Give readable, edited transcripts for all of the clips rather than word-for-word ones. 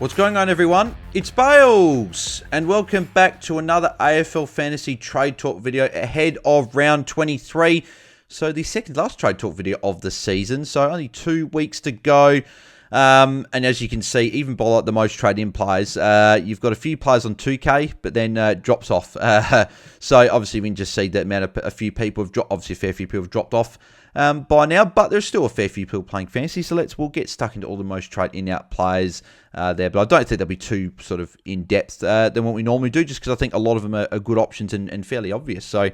What's going on, everyone? It's Bales, and welcome back to another AFL Fantasy Trade Talk video ahead of round 23. So the second last Trade Talk video of the season, so only 2 weeks to go. And as you can see, even by like the most trade-in players, you've got a few players on 2K, but then drops off. So obviously we can just see that amount of a few people have dropped. Obviously, a fair few people have dropped off by now, but there's still a fair few people playing fantasy. So we'll get stuck into all the most trade-in-out players there. But I don't think they'll be too sort of in depth than what we normally do, just because I think a lot of them are good options and fairly obvious. So.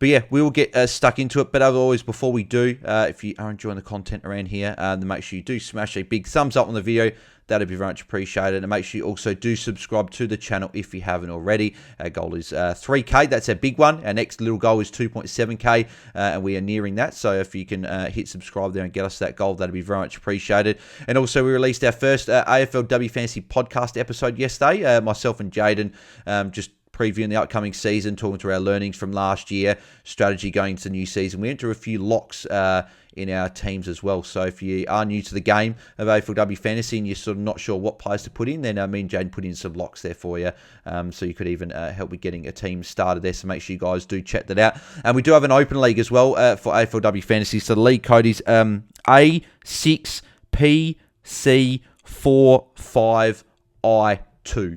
But yeah, we will get stuck into it. But as always, before we do, if you are enjoying the content around here, then make sure you do smash a big thumbs up on the video. That'd be very much appreciated. And make sure you also do subscribe to the channel if you haven't already. Our goal is 3K. That's a big one. Our next little goal is 2.7K, and we are nearing that. So if you can hit subscribe there and get us that goal, that'd be very much appreciated. And also, we released our first AFLW Fantasy podcast episode yesterday. Myself and Jaden just previewing the upcoming season, talking through our learnings from last year, strategy going into the new season. We went through a few locks in our teams as well. So if you are new to the game of AFLW Fantasy and you're sort of not sure what players to put in, then me and Jane put in some locks there for you. So you could even help with getting a team started there. So make sure you guys do check that out. And we do have an open league as well for AFLW Fantasy. So the league code is A6PC45I2.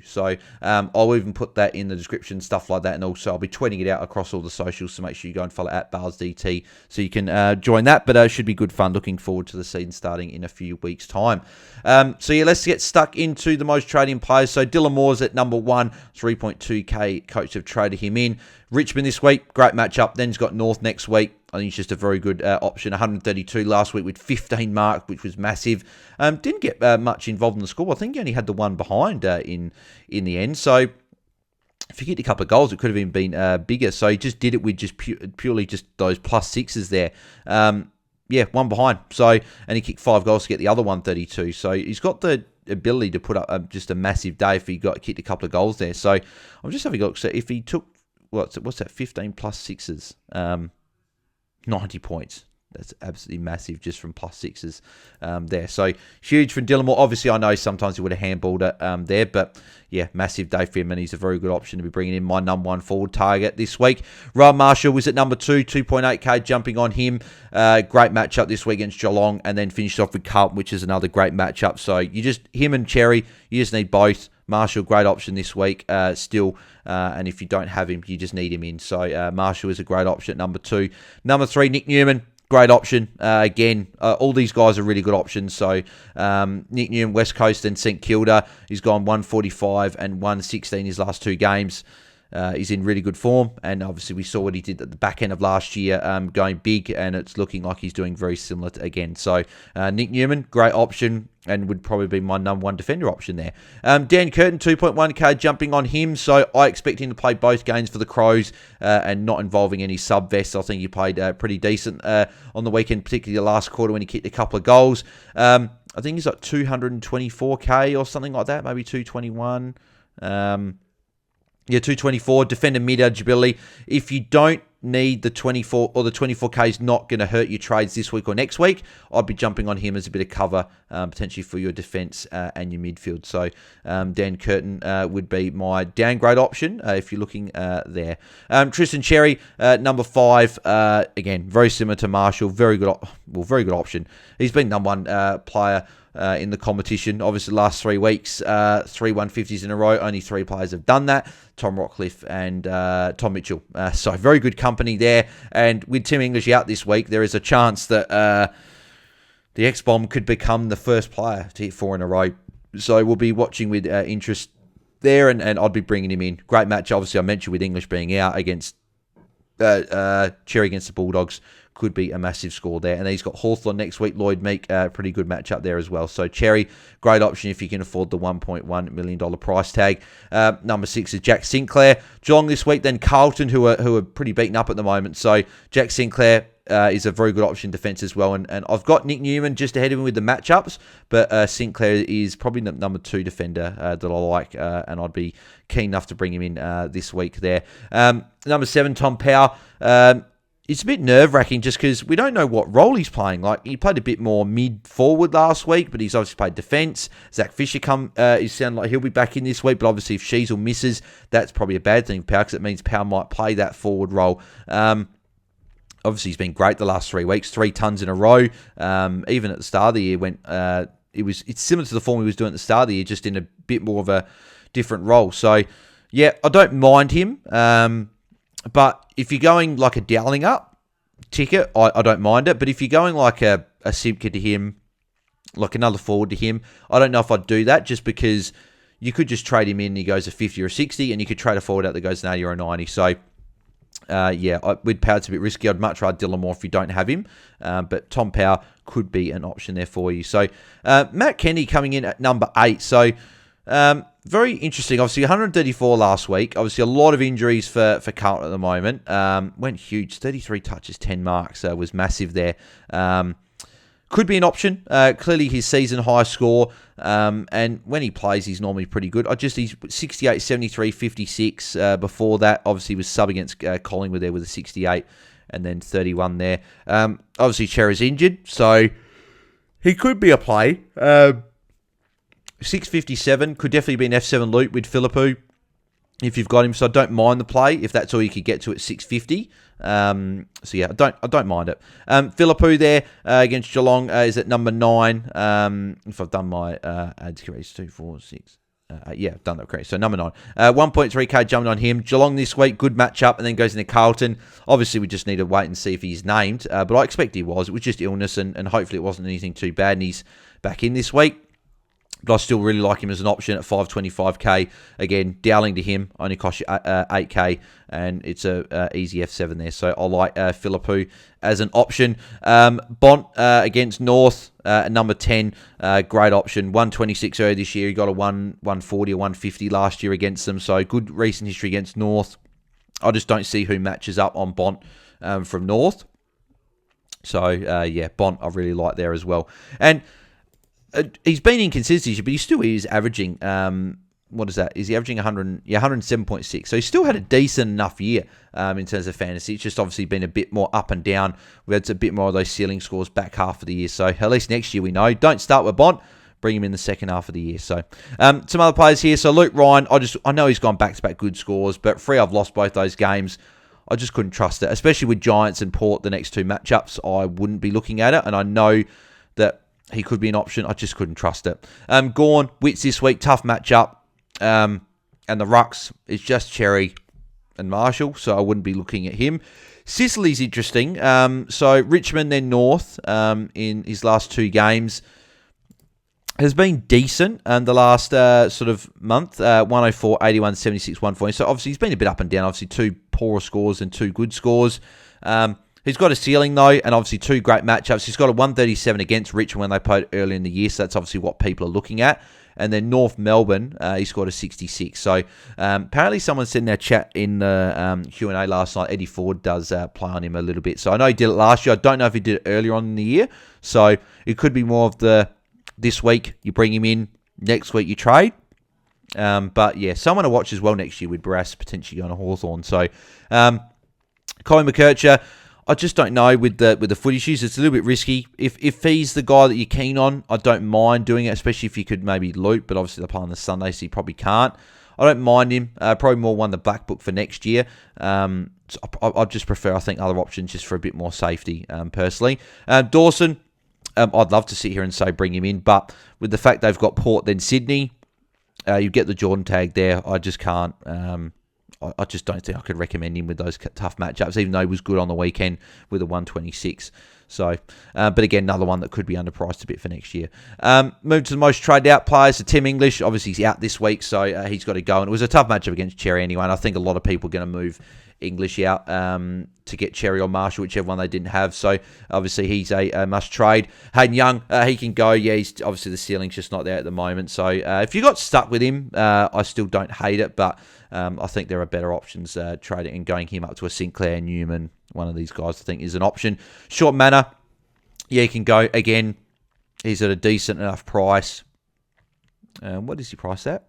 So I'll even put that in the description, stuff like that, and also I'll be tweeting it out across all the socials, so make sure you go and follow at BarsDT so you can join that. But it should be good fun. Looking forward to the season starting in a few weeks' time. So yeah, let's get stuck into the most trading players. So Dylan Moore's at number 1, 3.2k. Coach have traded him in. Richmond this week, great matchup. Then he's got North next week. I think it's just a very good option. 132 last week with 15 mark, which was massive. Didn't get much involved in the score. I think he only had the one behind in the end. So if you get a couple of goals, it could have even been bigger. So he just did it with just purely just those plus sixes there. Yeah, one behind. So and he kicked 5 goals to get the other 132. So he's got the ability to put up just a massive day if he kicked a couple of goals there. So I'm just having a look. So if he took what's that? 15 plus sixes. 90 points. That's absolutely massive just from plus sixes there. So huge for Dylan Moore. Obviously, I know sometimes he would have handballed it there, but yeah, massive day for him, and he's a very good option to be bringing in my number 1 forward target this week. Rowan Marshall was at number 2, 2.8k, jumping on him. Great matchup this week against Geelong, and then finished off with Carlton, which is another great matchup. So him and Cherry, you just need both. Marshall, great option this week still. And if you don't have him, you just need him in. So Marshall is a great option at number 2. Number 3, Nick Newman. Great option. Again, all these guys are really good options. So Nick Newman, West Coast and St Kilda. He's gone 145 and 116 his last 2 games. He's in really good form, and obviously we saw what he did at the back end of last year, going big, and it's looking like he's doing very similar again. So Nick Newman, great option, and would probably be my number 1 defender option there. Dan Curtin, 2.1k, jumping on him. So I expect him to play both games for the Crows and not involving any sub-vests. I think he played pretty decent on the weekend, particularly the last quarter when he kicked a couple of goals. I think he's like 224k or something like that, maybe 221. Yeah, 224, defender mid-eligibility. If you don't need the 24, or the 24k is not going to hurt your trades this week or next week, I'd be jumping on him as a bit of cover, potentially for your defence and your midfield. So Dan Curtin would be my downgrade option if you're looking there. Tristan Cherry, number 5, again, very similar to Marshall, very good option. He's been number 1 player in the competition. Obviously, the last 3 weeks, 3 150s in a row. Only 3 players have done that. Tom Rockcliffe and Tom Mitchell. So very good company there. And with Tim English out this week, there is a chance that the X-Bomb could become the first player to hit 4 in a row. So we'll be watching with interest there, and I'd be bringing him in. Great match, obviously, I mentioned with English being out against Cherry against the Bulldogs. Could be a massive score there. And then he's got Hawthorn next week. Lloyd Meek, pretty good matchup there as well. So Cherry, great option if you can afford the $1.1 million price tag. Number 6 is Jack Sinclair. Geelong this week, then Carlton, who are pretty beaten up at the moment. So Jack Sinclair is a very good option defence as well. And I've got Nick Newman just ahead of him with the matchups, but Sinclair is probably the number 2 defender that I like, and I'd be keen enough to bring him in this week there. Number 7, Tom Power. it's a bit nerve-wracking just because we don't know what role he's playing. Like, he played a bit more mid-forward last week, but he's obviously played defence. Zach Fisher he sounded like he'll be back in this week, but obviously if Sheasel misses, that's probably a bad thing for Power because it means Power might play that forward role. Obviously, he's been great the last 3 weeks, 3 tons in a row. Even at the start of the year, it's similar to the form he was doing at the start of the year, just in a bit more of a different role. So, yeah, I don't mind him. But if you're going like a Dowling up ticket, I don't mind it. But if you're going like a Simca to him, like another forward to him, I don't know if I'd do that just because you could just trade him in and he goes a 50 or a 60, and you could trade a forward out that goes an 80 or a 90. So, with Power, it's a bit risky. I'd much rather Dylan Moore if you don't have him. But Tom Power could be an option there for you. So, Matt Kenny coming in at number 8. So, very interesting. Obviously, 134 last week. Obviously, a lot of injuries for Carlton at the moment. Went huge. 33 touches, 10 marks. Was massive there. Could be an option. Clearly, his season high score. And when he plays, he's normally pretty good. He's 68, 73, 56. Before that, obviously, he was sub against Collingwood there with a 68 and then 31 there. Obviously, Cherry's injured, so he could be a play. 657 could definitely be an F7 loop with Philippou if you've got him. So I don't mind the play if that's all you could get to at 650. So yeah, I don't mind it. Philippou there against Geelong is at number 9. If I've done my ads correct, 2, 4, 6. Yeah, I've done that correct. So number 9. 1.3k jumping on him. Geelong this week, good matchup, and then goes into Carlton. Obviously, we just need to wait and see if he's named. But I expect he was. It was just illness, and hopefully it wasn't anything too bad, and he's back in this week. But I still really like him as an option at 525k. Again, Dowling to him only costs you 8k, and it's a easy F7 there. So I like Philippou as an option. Bont against North at number 10, great option. 126 earlier this year. He got a 140 or 150 last year against them. So good recent history against North. I just don't see who matches up on Bont from North. So yeah, Bont I really like there as well. And he's been inconsistent, but he still is averaging, what is that? Is he averaging 107.6? So he's still had a decent enough year in terms of fantasy. It's just obviously been a bit more up and down. We had a bit more of those ceiling scores back half of the year. So at least next year we know. Don't start with Bont. Bring him in the second half of the year. So some other players here. So Luke Ryan, I know he's gone back-to-back good scores, but I've lost both those games. I just couldn't trust it, especially with Giants and Port, the next 2 matchups. I wouldn't be looking at it, and I know that he could be an option. I just couldn't trust it. Gawn, Wits this week, tough matchup. And the Rucks is just Cherry and Marshall, so I wouldn't be looking at him. Sicily's interesting. So Richmond, then North in his last 2 games. Has been decent the last sort of month. 104, 81, 76, 140. So obviously he's been a bit up and down. Obviously 2 poorer scores and 2 good scores. He's got a ceiling, though, and obviously 2 great matchups. He's got a 137 against Richmond when they played early in the year, so that's obviously what people are looking at. And then North Melbourne, he scored a 66. So apparently someone said in their chat in the Q&A last night, Eddie Ford does play on him a little bit. So I know he did it last year. I don't know if he did it earlier on in the year. So it could be more of this week you bring him in, next week you trade. But yeah, someone to watch as well next year with Barras potentially going to Hawthorn. So Colin McKercher, I just don't know with the foot issues. It's a little bit risky. If he's the guy that you're keen on, I don't mind doing it, especially if you could maybe loop. But obviously they're playing on the Sunday, so you probably can't. I don't mind him. Probably more one the black book for next year. So I just prefer, I think, other options just for a bit more safety, personally. Dawson, I'd love to sit here and say bring him in, but with the fact they've got Port then Sydney, you get the Jordan tag there. I just can't. I just don't think I could recommend him with those tough matchups, even though he was good on the weekend with a 126. So, but again, another one that could be underpriced a bit for next year. Move to the most traded out players. So Tim English, obviously he's out this week, so he's got to go. And it was a tough matchup against Cherry anyway, and I think a lot of people are going to move English out to get Cherry or Marshall, whichever one they didn't have. So obviously he's a must trade. Hayden Young, he can go. Yeah, he's obviously the ceiling's just not there at the moment. So if you got stuck with him, I still don't hate it, but I think there are better options trading and going him up to a Sinclair, Newman. One of these guys I think is an option. Short Manor, yeah, he can go again. He's at a decent enough price. What is he priced at?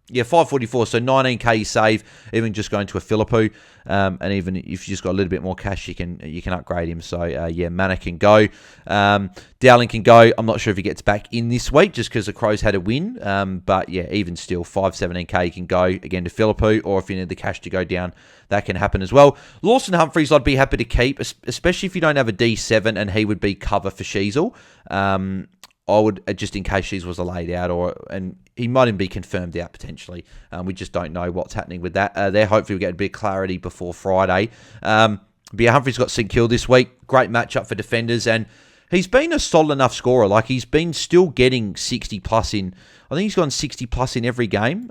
Yeah, 544, so 19k you save, even just going to a Philippou, and even if you just got a little bit more cash, you can upgrade him. So yeah, Mana can go, Dowling can go. I'm not sure if he gets back in this week just because the Crows had a win, but yeah, even still, 517k can go again to Philippou, or if you need the cash to go down, that can happen as well. Lawson Humphries, I'd be happy to keep, especially if you don't have a D7, and he would be cover for Sheasel. I would, just in case Sheasel was laid out, and he might even be confirmed out potentially. We just don't know what's happening with that. There, hopefully we'll get a bit of clarity before Friday. But yeah, Humphries got St Kilda this week. Great matchup for defenders, and he's been a solid enough scorer. Like, he's been still getting 60 plus in. I think he's gone 60 plus in every game,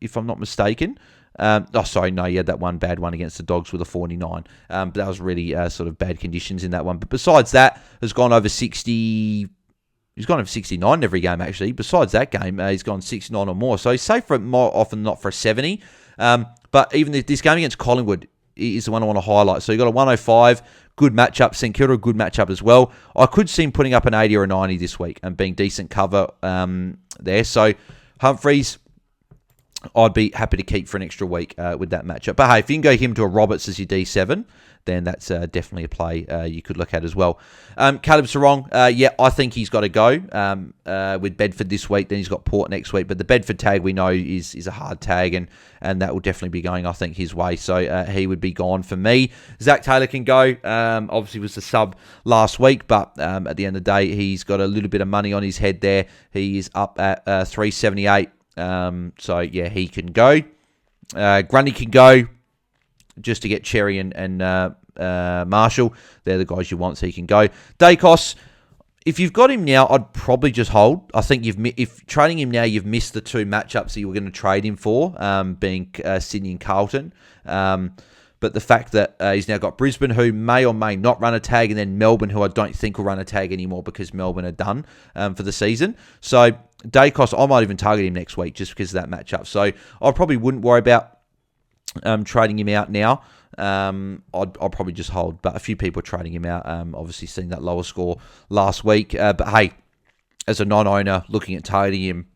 if I'm not mistaken. He had that one bad one against the Dogs with a 49. But that was really sort of bad conditions in that one. But besides that, has gone over 60. He's gone over 69 every game, actually. Besides that game, he's gone 69 or more. So he's safe for more often not for a 70. But even this game against Collingwood is the one I want to highlight. So you've got a 105, good matchup. St Kilda, good matchup as well. I could see him putting up an 80 or a 90 this week and being decent cover there. So Humphries, I'd be happy to keep for an extra week with that matchup. But hey, if you can go him to a Roberts as your D7, then that's definitely a play you could look at as well. Caleb Sarong, I think he's got to go with Bedford this week. Then he's got Port next week. But the Bedford tag we know is a hard tag, and that will definitely be going, I think, his way. So he would be gone for me. Zach Taylor can go. Obviously was the sub last week, but at the end of the day, he's got a little bit of money on his head there. He is up at 378. So yeah, he can go. Grundy can go just to get Cherry and Marshall. They're the guys you want, so he can go. Dacos, if you've got him now, I'd probably just hold. I think if trading him now, you've missed the two matchups that you were going to trade him for, being Sydney and Carlton. But the fact that he's now got Brisbane, who may or may not run a tag, and then Melbourne, who I don't think will run a tag anymore because Melbourne are done for the season. So Dacos, I might even target him next week just because of that matchup. So I probably wouldn't worry about trading him out now. I'll probably just hold, but a few people are trading him out. Obviously, seeing that lower score last week. But hey, as a non-owner, looking at targeting him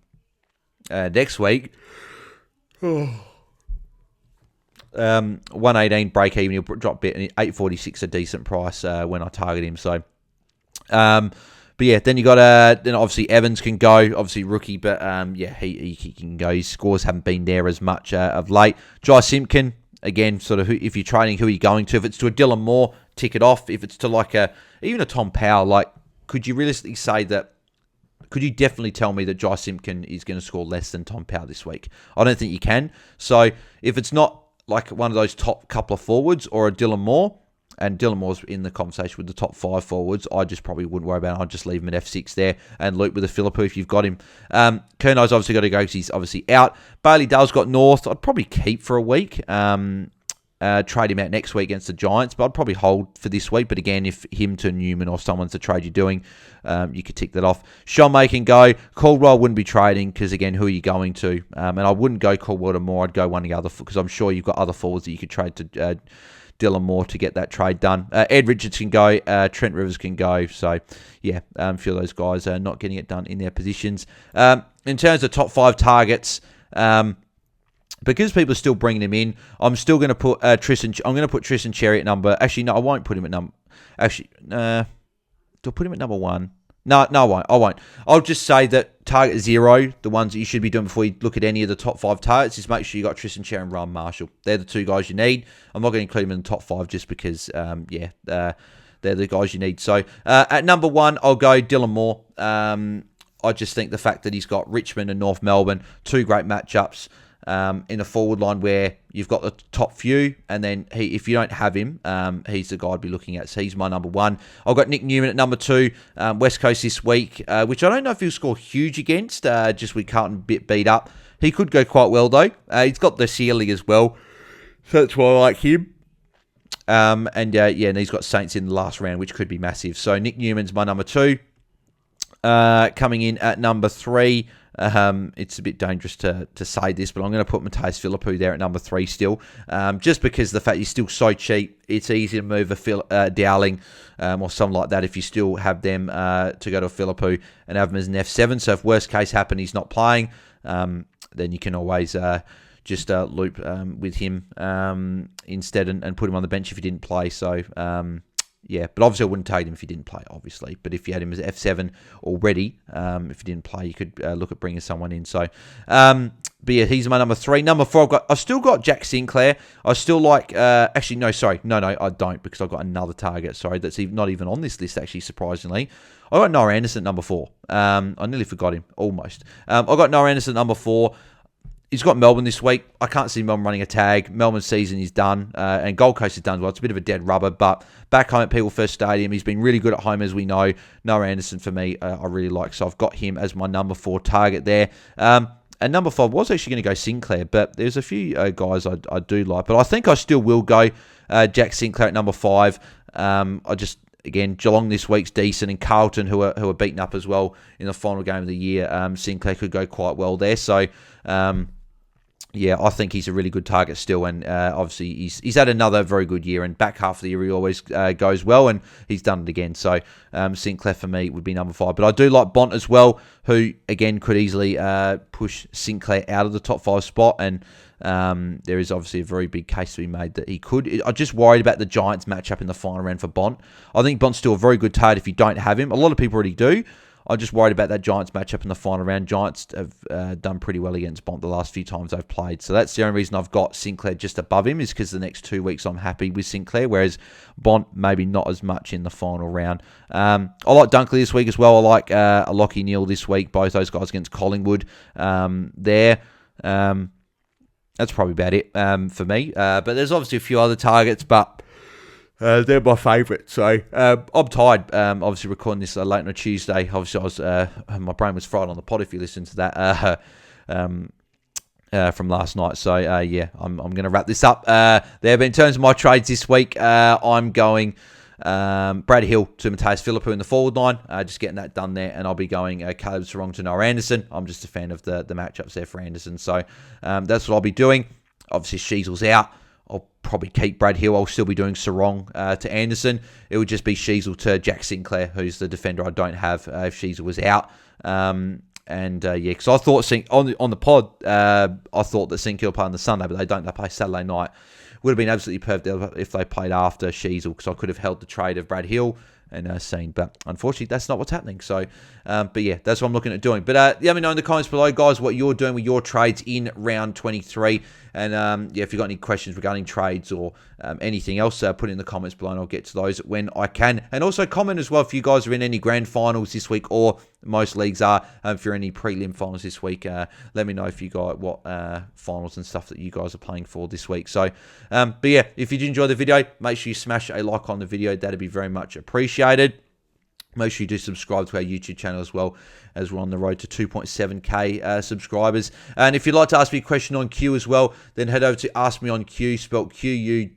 next week, 118 break even. He'll drop a bit, and 846 a decent price when I target him. So, but yeah, then you got then obviously Evans can go, obviously rookie, but he can go. His scores haven't been there as much of late. Jai Simpkin, again, sort of if you're trading, who are you going to? If it's to a Dylan Moore, tick it off. If it's to even a Tom Powell, could you realistically say that? Could you definitely tell me that Jai Simpkin is going to score less than Tom Powell this week? I don't think you can. So if it's not like one of those top couple of forwards or a Dylan Moore, and Dylan Moore's in the conversation with the top 5 forwards, I just probably wouldn't worry about it. I'd just leave him at F6 there and loop with a Philippou if you've got him. Kernow's obviously got to go because he's obviously out. Bailey Dale's got North. I'd probably keep for a week. Trade him out next week against the Giants, but I'd probably hold for this week. But again, if him to Newman or someone's the trade you're doing, you could tick that off. Sean May can go. Caldwell wouldn't be trading because, again, who are you going to? And I wouldn't go Caldwell to Moore. I'd go one of the other, because I'm sure you've got other forwards that you could trade to Dylan Moore to get that trade done. Ed Richards can go. Trent Rivers can go. So, yeah, a few of those guys are not getting it done in their positions. In terms of top 5 targets, because people are still bringing him in, I'm still going to put Tristan. I'm going to put Tristan Cherry at number. Actually, no, I won't put him at number. Actually, do I put him at number 1? No, I won't. I'll just say that target 0, the ones that you should be doing before you look at any of the top 5 targets, is make sure you got Tristan Cherry and Ron Marshall. They're the 2 guys you need. I'm not going to include them in the top 5 just because, they're the guys you need. So at number 1, I'll go Dylan Moore. I just think the fact that he's got Richmond and North Melbourne, 2 great matchups. In a forward line where you've got the top few, and then if you don't have him, he's the guy I'd be looking at. So he's my number 1. I've got Nick Newman at number 2, West Coast this week, which I don't know if he'll score huge against, just with Carlton a bit beat up. He could go quite well, though. He's got the ceiling as well, so that's why I like him. And he's got Saints in the last round, which could be massive. So Nick Newman's my number 2. Coming in at number 3, it's a bit dangerous to say this, but I'm going to put Matthias Philippou there at number 3 still, just because of the fact he's still so cheap. It's easy to move a Dowling or something like that if you still have them to go to a Philippou and have him as an F7. So if worst case happen, he's not playing, then then you can always just loop with him instead and put him on the bench if he didn't play. So, yeah, but obviously I wouldn't take him if he didn't play, obviously. But if you had him as F7 already, if he didn't play, you could look at bringing someone in. So, but yeah, he's my number 3. Number 4, I've still got Jack Sinclair. I still like, actually, no, sorry. No, I don't, because I've got another target, sorry, that's not even on this list, actually, surprisingly. I got Noah Anderson at number 4. I nearly forgot him, almost. I got Noah Anderson at number 4. He's got Melbourne this week. I can't see Melbourne running a tag. Melbourne's season is done, and Gold Coast is done as well. It's a bit of a dead rubber, but back home at People First Stadium, he's been really good at home, as we know. Noah Anderson, for me, I really like, so I've got him as my number 4 target there. And number 5 was actually going to go Sinclair, but there's a few guys I do like, but I think I still will go Jack Sinclair at number 5. Again, Geelong this week's decent, and Carlton, who are beaten up as well in the final game of the year. Sinclair could go quite well there, so... yeah, I think he's a really good target still, and obviously he's had another very good year, and back half of the year he always goes well, and he's done it again. So Sinclair for me would be number 5. But I do like Bont as well, who again could easily push Sinclair out of the top 5 spot, and there is obviously a very big case to be made that he could. I'm just worried about the Giants matchup in the final round for Bont. I think Bont's still a very good target if you don't have him. A lot of people already do. I'm just worried about that Giants matchup in the final round. Giants have done pretty well against Bont the last few times they've played. So that's the only reason I've got Sinclair just above him, is because the next 2 weeks I'm happy with Sinclair, whereas Bont maybe not as much in the final round. I like Dunkley this week as well. I like Lockie Neal this week. Both those guys against Collingwood there. That's probably about it for me. But there's obviously a few other targets, but... they're my favourite, so I'm tired. Obviously, recording this late on a Tuesday. Obviously, my brain was fried on the pod if you listen to that from last night. So yeah, I'm going to wrap this up. In terms of my trades this week, I'm going Brad Hill to Mateus Philippou in the forward line, just getting that done there, and I'll be going Caleb Sarong to Noah Anderson. I'm just a fan of the matchups there for Anderson, so that's what I'll be doing. Obviously, Sheasel's out. I'll probably keep Brad Hill. I'll still be doing Sarong to Anderson. It would just be Sheasel to Jack Sinclair, who's the defender I don't have if Sheasel was out. Yeah, because I thought on the pod, I thought that Sinclair will play on the Sunday, but they don't. They play Saturday night. Would have been absolutely perfect if they played after Sheasel, because I could have held the trade of Brad Hill and seen, but unfortunately that's not what's happening. So but yeah, that's what I'm looking at doing. But let me know in the comments below, guys, what you're doing with your trades in round 23, and yeah, if you've got any questions regarding trades or anything else, put it in the comments below and I'll get to those when I can. And also comment as well if you guys are in any grand finals this week, or most leagues are. If you're in any prelim finals this week, let me know if you got what finals and stuff that you guys are playing for this week. So but yeah, if you did enjoy the video, make sure you smash a like on the video. That'd be very much appreciated. Make sure you do subscribe to our YouTube channel as well, as we're on the road to 2.7k subscribers. And if you'd like to ask me a question on Q as well, then head over to askmeonq, spelled qu.com/AFL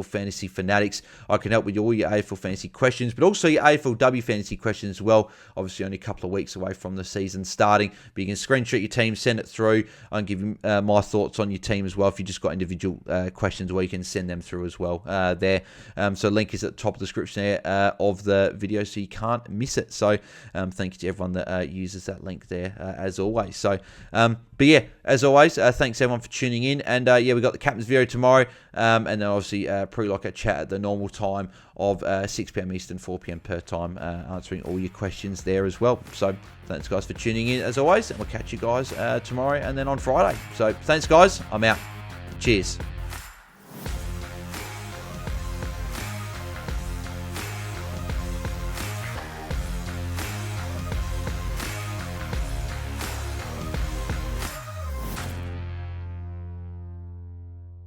Fantasy Fanatics. I can help with all your AFL fantasy questions, but also your AFLW fantasy questions as well. Obviously, only a couple of weeks away from the season starting, but you can screenshot your team, send it through. I can give you my thoughts on your team as well if you just got individual questions, where you can send them through as well there. So link is at the top of the description there of the video, so you can't miss it. So thank you to everyone that uses that link there as always. So but yeah, as always, thanks everyone for tuning in, and yeah, we got the captain's video tomorrow, and then obviously pre-lock a chat at the normal time of 6 p.m. Eastern, 4 p.m. per time, answering all your questions there as well. So thanks guys for tuning in as always, and we'll catch you guys tomorrow and then on Friday. So thanks guys, I'm out. Cheers.